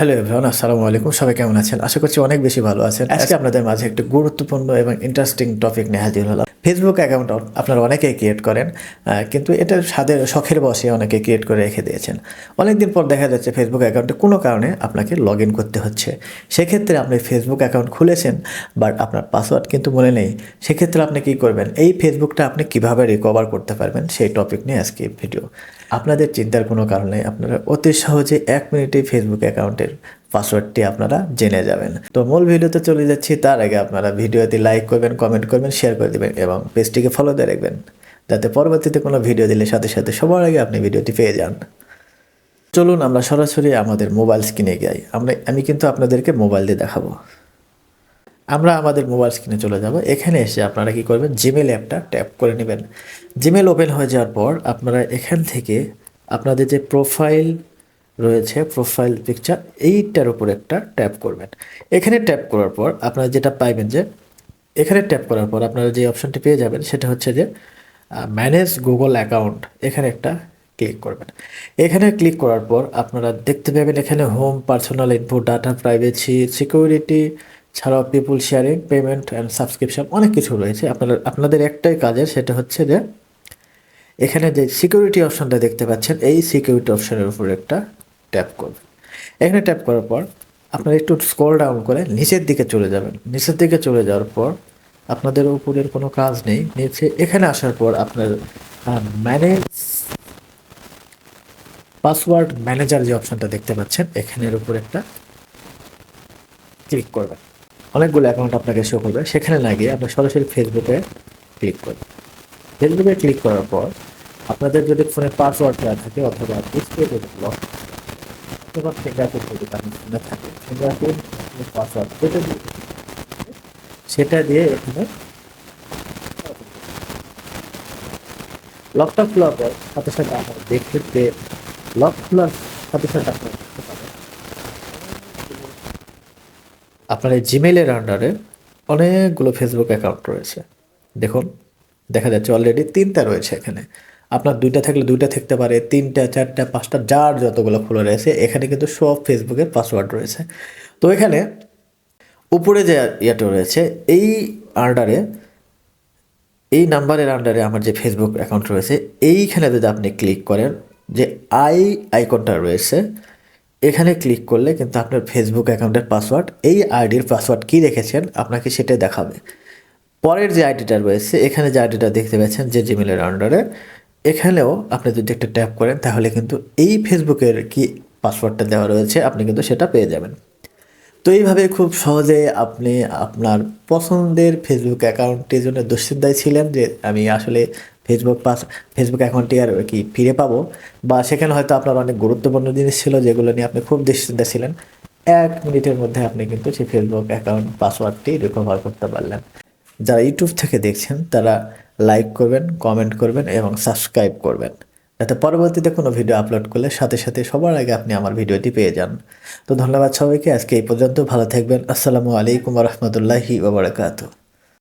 Hello everyone, আসসালামু আলাইকুম। সবাই কেমন আছেন? আশা করছি অনেক বেশি ভালো আছেন। আজকে আপনাদের মাঝে একটা গুরুত্বপূর্ণ এবং ইন্টারেস্টিং টপিক নিয়ে হাজির হলাম। ফেসবুক অ্যাকাউন্ট আপনারা অনেকেই ক্রিয়েট করেন, কিন্তু এটা শখের বশে অনেকে ক্রিয়েট করে রেখে দিয়েছেন। অনেকদিন পর দেখা যাচ্ছে ফেসবুক অ্যাকাউন্টে কোনো কারণে আপনাকে লগ ইন করতে হচ্ছে। সেক্ষেত্রে আপনি ফেসবুক অ্যাকাউন্ট খুলেছেন, বাট আপনার পাসওয়ার্ড কিন্তু মনে নেই। সেক্ষেত্রে আপনি কী করবেন? এই ফেসবুকটা আপনি কীভাবে রিকভার করতে পারবেন, সেই টপিক নিয়ে আজকে ভিডিও। আপনাদের চিন্তার কোনো কারণ নেই, আপনারা অতি সহজে 1 মিনিটেই ফেসবুক অ্যাকাউন্টের পাসওয়ার্ডটি আপনারা জেনে যাবেন। তো মূল ভিডিওতে চলে যাচ্ছি, তার আগে আপনারা ভিডিওতে লাইক করবেন, কমেন্ট করবেন, শেয়ার করে দেবেন এবং পেজটিকে ফলো দিয়ে রাখবেন, যাতে পরবর্তীতে কোনো ভিডিও দিলে সাথে সাথে সবার আগে আপনি ভিডিওটি পেয়ে যান। চলুন আমরা সরাসরি আমাদের মোবাইল স্ক্রিনে যাই। আমি কিন্তু আপনাদেরকে মোবাইল দিয়ে দেখাবো। আমরা আমাদের মোবাইল স্ক্রিনে চলে যাব। এখানে এসে আপনারা কি করবেন? জিমেল অ্যাপটা ট্যাপ করে নেবেন। জিমেল ওপেন হয়ে যাওয়ার পর আপনারা এখান থেকে আপনাদের যে প্রোফাইল রয়েছে, প্রোফাইল পিকচার, এইটার উপর একটা ট্যাপ করবেন। এখানে ট্যাপ করার পর আপনারা যেটা পাইবেন, যে এখানে ট্যাপ করার পর আপনারা যে অপশনটি পেয়ে যাবেন সেটা হচ্ছে যে ম্যানেজ গুগল অ্যাকাউন্ট। এখানে একটা ক্লিক করবেন। এখানে ক্লিক করার পর আপনারা দেখতে পাবেন এখানে home, personal info, data, privacy, security ছাড়াও পিপুল শেয়ারিং, পেমেন্ট অ্যান্ড সাবস্ক্রিপশন, অনেক কিছু রয়েছে। আপনাদের একটাই কাজের, সেটা হচ্ছে যে এখানে যে সিকিউরিটি অপশনটা দেখতে পাচ্ছেন, এই সিকিউরিটি অপশনের উপর একটা ট্যাপ করবেন। এখানে ট্যাপ করার পর আপনারা একটু স্ক্রল ডাউন করে নিচের দিকে চলে যাবেন। নিচের দিকে চলে যাওয়ার পর আপনাদের উপরের কোনো কাজ নেই, নিচে এখানে আসার পর আপনার ম্যানেজ পাসওয়ার্ড ম্যানেজার যে অপশনটা দেখতে পাচ্ছেন, এখানের উপর একটা ক্লিক করবেন। অনেকগুলো অ্যাকাউন্ট আপনাকে শো করবে, সেখানে না গিয়ে আপনি সরাসরি ফেসবুকে ক্লিক করবেন। ফেসবুকে ক্লিক করার পর আপনাদের যদি ফোনে পাসওয়ার্ড দেওয়া থাকে অথবা ডিসপ্লে যদি লক অথবা ফিঙ্গারপ্রিন্ট যদি আপনার ফোনে থাকে, ফিঙ্গারপ্রিন্ট পাসওয়ার্ড সেটা দিয়ে এখানে লকটা খোলার পর সাথে সাথে আপনার দেখতে লক খোলার সাথে সাথে আপনার দেখতে পাবেন আপনার এই জিমেইলের আন্ডারে অনেকগুলো ফেসবুক অ্যাকাউন্ট রয়েছে। দেখুন, দেখা যাচ্ছে অলরেডি 3টা রয়েছে এখানে। আপনার 2টা থাকলে 2টা থাকতে পারে, 3টা, 4টা, 5টা, যার যতগুলো খোলা রয়েছে এখানে কিন্তু সব ফেসবুকের পাসওয়ার্ড রয়েছে। তো এখানে উপরে যে ইয়েটা রয়েছে, এই আন্ডারে, এই নাম্বারের আন্ডারে আমার যে ফেসবুক অ্যাকাউন্ট রয়েছে, এইখানে যদি আপনি ক্লিক করেন, যে আইকনটা রয়েছে, এখানে ক্লিক করলে কিন্তু আপনার ফেসবুক অ্যাকাউন্টের পাসওয়ার্ড, এই আইডির পাসওয়ার্ড কী রেখেছেন আপনাকে সেটাই দেখাবে। পরের যে আইডিটা রয়েছে, এখানে যে আইডিটা দেখতে পাচ্ছেন যে জিমেলের আন্ডারে, এখানেও আপনি যদি একটা ট্যাপ করেন তাহলে কিন্তু এই ফেসবুকের কি পাসওয়ার্ডটা দেওয়া রয়েছে আপনি কিন্তু সেটা পেয়ে যাবেন। তো এইভাবে খুব সহজে আপনি আপনার পছন্দের ফেসবুক অ্যাকাউন্টের জন্য দুশ্চিন্তায় ছিলেন যে আমি আসলে ফেসবুক অ্যাকাউন্টটি আর কি ফিরে পাবো, বা সেখানে হয়তো আপনার অনেক গুরুত্বপূর্ণ জিনিস ছিল যেগুলো নিয়ে আপনি খুব দুশ্চিন্তা ছিলেন। 1 মিনিটের মধ্যে আপনি কিন্তু সেই ফেসবুক অ্যাকাউন্ট পাসওয়ার্ডটি রিকভার করতে পারলেন। যারা ইউটিউব থেকে দেখছেন তারা লাইক করবেন, কমেন্ট করবেন এবং সাবস্ক্রাইব করবেন, যাতে পরবর্তীতে কোনো ভিডিও আপলোড করলে সাথে সাথে সবার আগে আপনি আমার ভিডিওটি পেয়ে যান। তো ধন্যবাদ সবাইকে, আজকে এই পর্যন্ত। ভালো থাকবেন। আসসালামু আলাইকুম ওয়া রাহমাতুল্লাহি ওয়া বারাকাতুহু।